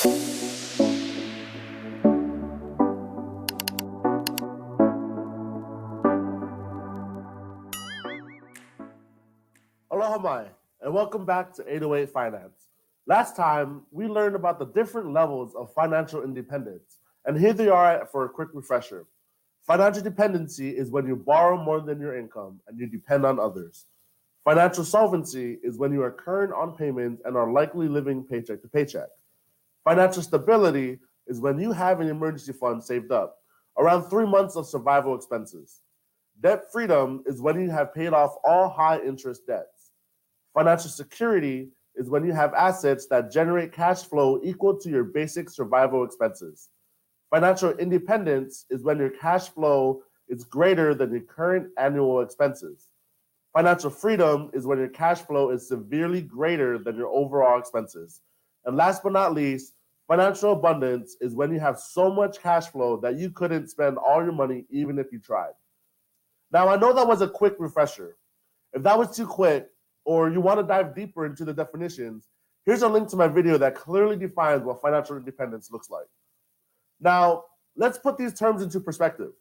Aloha mai, and welcome back to 808 Finance. Last time, we learned about the different levels of financial independence, and here they are for a quick refresher. Financial dependency is when you borrow more than your income and you depend on others. Financial solvency is when you are current on payments and are likely living paycheck to paycheck. Financial stability is when you have an emergency fund saved up, around 3 months of survival expenses. Debt freedom is when you have paid off all high interest debts. Financial security is when you have assets that generate cash flow equal to your basic survival expenses. Financial independence is when your cash flow is greater than your current annual expenses. Financial freedom is when your cash flow is severely greater than your overall expenses. And last but not least, financial abundance is when you have so much cash flow that you couldn't spend all your money even if you tried. Now, I know that was a quick refresher. If that was too quick, or you want to dive deeper into the definitions, here's a link to my video that clearly defines what financial independence looks like. Now, let's put these terms into perspective.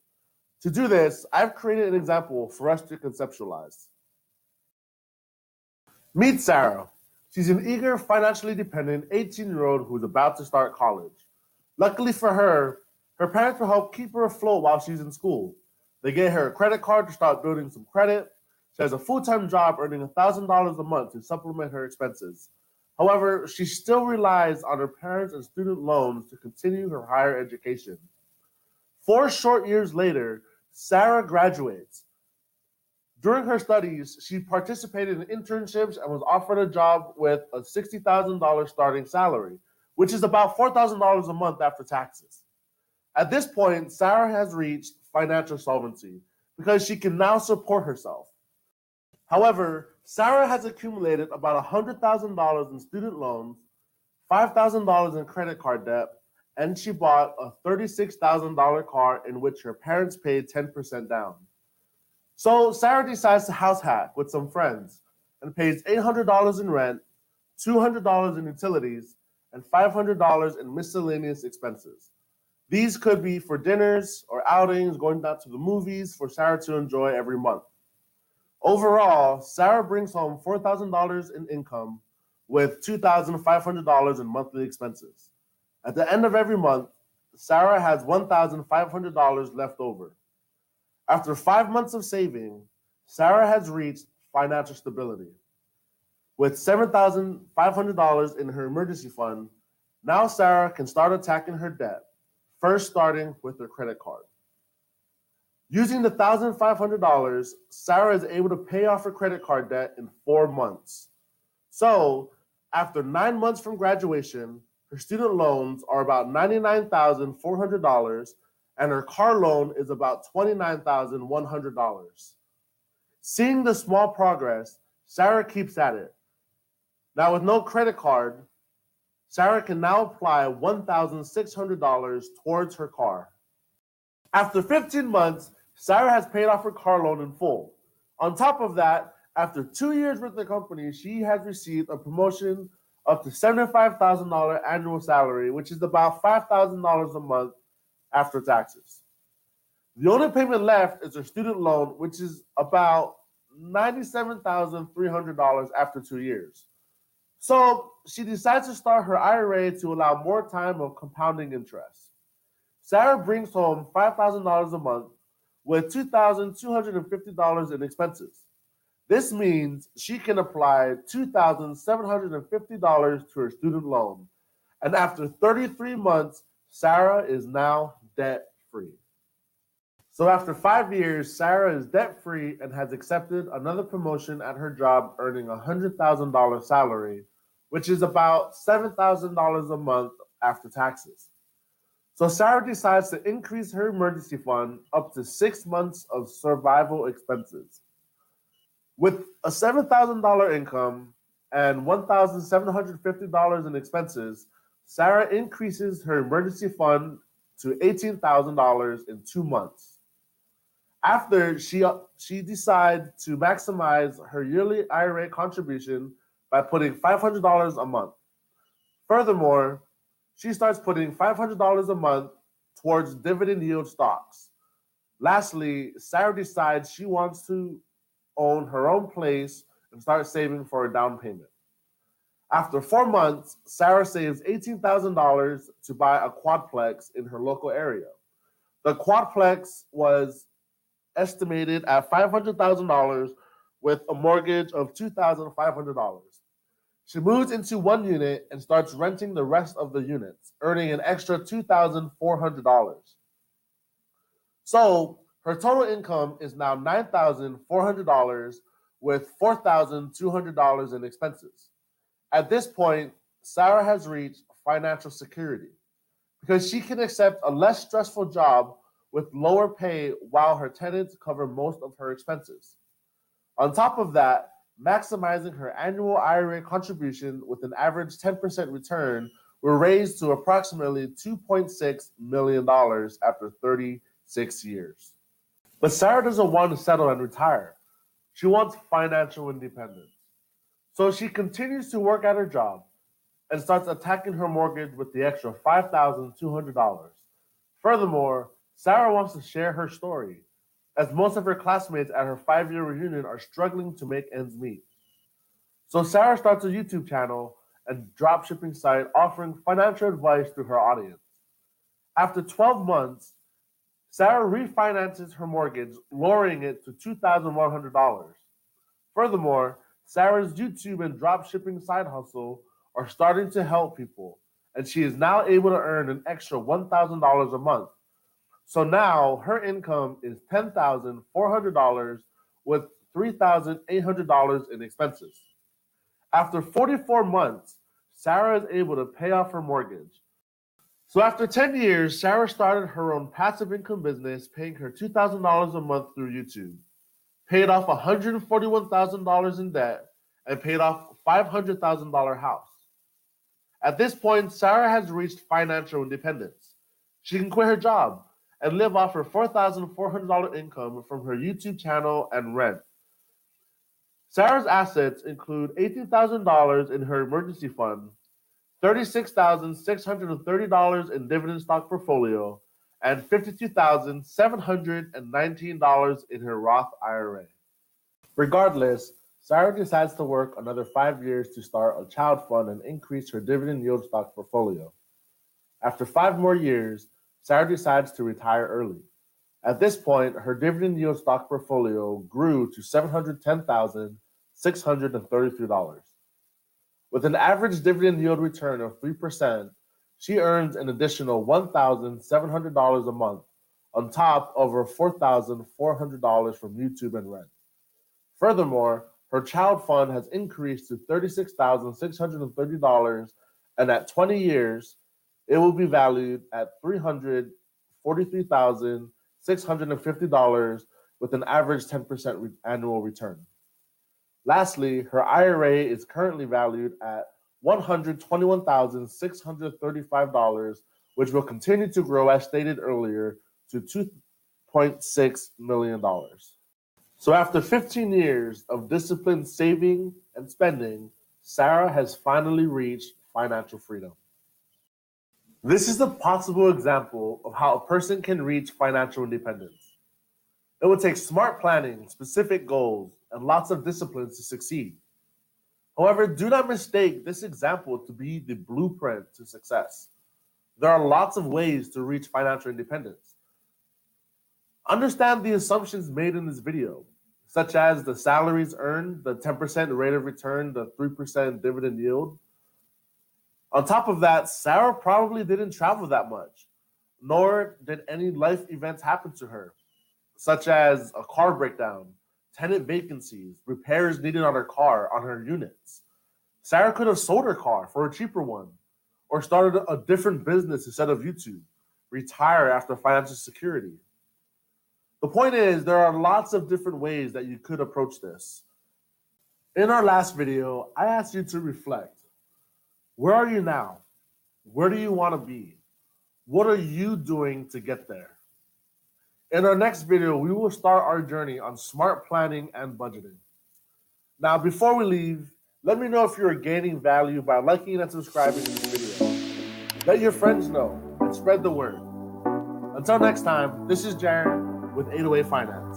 To do this, I've created an example for us to conceptualize. Meet Sarah. She's an eager, financially dependent 18-year-old who's about to start college. Luckily for her, her parents will help keep her afloat while she's in school. They get her a credit card to start building some credit. She has a full-time job earning $1,000 a month to supplement her expenses. However, she still relies on her parents and student loans to continue her higher education. 4 short years later, Sarah graduates. During her studies, she participated in internships and was offered a job with a $60,000 starting salary, which is about $4,000 a month after taxes. At this point, Sarah has reached financial solvency because she can now support herself. However, Sarah has accumulated about $100,000 in student loans, $5,000 in credit card debt, and she bought a $36,000 car in which her parents paid 10% down. So Sarah decides to house hack with some friends and pays $800 in rent, $200 in utilities, and $500 in miscellaneous expenses. These could be for dinners or outings, going out to the movies for Sarah to enjoy every month. Overall, Sarah brings home $4,000 in income with $2,500 in monthly expenses. At the end of every month, Sarah has $1,500 left over. After 5 months of saving, Sarah has reached financial stability. With $7,500 in her emergency fund, now Sarah can start attacking her debt, first starting with her credit card. Using the $1,500, Sarah is able to pay off her credit card debt in 4 months. So, after 9 months from graduation, her student loans are about $99,400, and her car loan is about $29,100. Seeing the small progress, Sarah keeps at it. Now, with no credit card, Sarah can now apply $1,600 towards her car. After 15 months, Sarah has paid off her car loan in full. On top of that, after 2 years with the company, she has received a promotion up to $75,000 annual salary, which is about $5,000 a month after taxes. The only payment left is her student loan, which is about $97,300 after 2 years. So she decides to start her IRA to allow more time of compounding interest. Sarah brings home $5,000 a month with $2,250 in expenses. This means she can apply $2,750 to her student loan. And after 33 months, Sarah is now debt-free. So after 5 years, Sarah is debt-free and has accepted another promotion at her job, earning a $100,000 salary, which is about $7,000 a month after taxes. So Sarah decides to increase her emergency fund up to 6 months of survival expenses. With a $7,000 income and $1,750 in expenses, Sarah increases her emergency fund to $18,000 in 2 months. After she decides to maximize her yearly IRA contribution by putting $500 a month. Furthermore, She starts putting $500 a month towards dividend yield stocks. Lastly, Sarah decides she wants to own her own place and start saving for a down payment. After 4 months, Sarah saves $18,000 to buy a quadplex in her local area. The quadplex was estimated at $500,000 with a mortgage of $2,500. She moves into one unit and starts renting the rest of the units, earning an extra $2,400. So her total income is now $9,400 with $4,200 in expenses. At this point, Sarah has reached financial security because she can accept a less stressful job with lower pay while her tenants cover most of her expenses. On top of that, maximizing her annual IRA contribution with an average 10% return will raise to approximately $2.6 million after 36 years. But Sarah doesn't want to settle and retire. She wants financial independence. So she continues to work at her job and starts attacking her mortgage with the extra $5,200. Furthermore, Sarah wants to share her story, as most of her classmates at her 5-year reunion are struggling to make ends meet. So Sarah starts a YouTube channel and dropshipping site offering financial advice to her audience. After 12 months, Sarah refinances her mortgage, lowering it to $2,100. Furthermore, Sarah's YouTube and dropshipping side hustle are starting to help people, and she is now able to earn an extra $1,000 a month. So now her income is $10,400 with $3,800 in expenses. After 44 months, Sarah is able to pay off her mortgage. So after 10 years, Sarah started her own passive income business, paying her $2,000 a month through YouTube, paid off $141,000 in debt, and paid off a $500,000 house. At this point, Sarah has reached financial independence. She can quit her job and live off her $4,400 income from her YouTube channel and rent. Sarah's assets include $18,000 in her emergency fund, $36,630 in dividend stock portfolio, and $52,719 in her Roth IRA. Regardless, Sarah decides to work another 5 years to start a child fund and increase her dividend yield stock portfolio. After 5 more years, Sarah decides to retire early. At this point, her dividend yield stock portfolio grew to $710,633. With an average dividend yield return of 3%, she earns an additional $1,700 a month on top of her $4,400 from YouTube and rent. Furthermore, her child fund has increased to $36,630, and at 20 years, it will be valued at $343,650 with an average 10% annual return. Lastly, her IRA is currently valued at $121,635, which will continue to grow, as stated earlier, to $2.6 million. So after 15 years of disciplined saving and spending, Sarah has finally reached financial freedom. This is a possible example of how a person can reach financial independence. It will take smart planning, specific goals, and lots of disciplines to succeed. However, do not mistake this example to be the blueprint to success. There are lots of ways to reach financial independence. Understand the assumptions made in this video, such as the salaries earned, the 10% rate of return, the 3% dividend yield. On top of that, Sarah probably didn't travel that much, nor did any life events happen to her, such as a car breakdown, tenant vacancies, repairs needed on her car, on her units. Sarah could have sold her car for a cheaper one, or started a different business instead of YouTube, retire after financial security. The point is, there are lots of different ways that you could approach this. In our last video, I asked you to reflect. Where are you now? Where do you want to be? What are you doing to get there? In our next video, we will start our journey on smart planning and budgeting. Now, before we leave, let me know if you're gaining value by liking and subscribing to this video. Let your friends know and spread the word. Until next time, this is Jared with 808 Finance.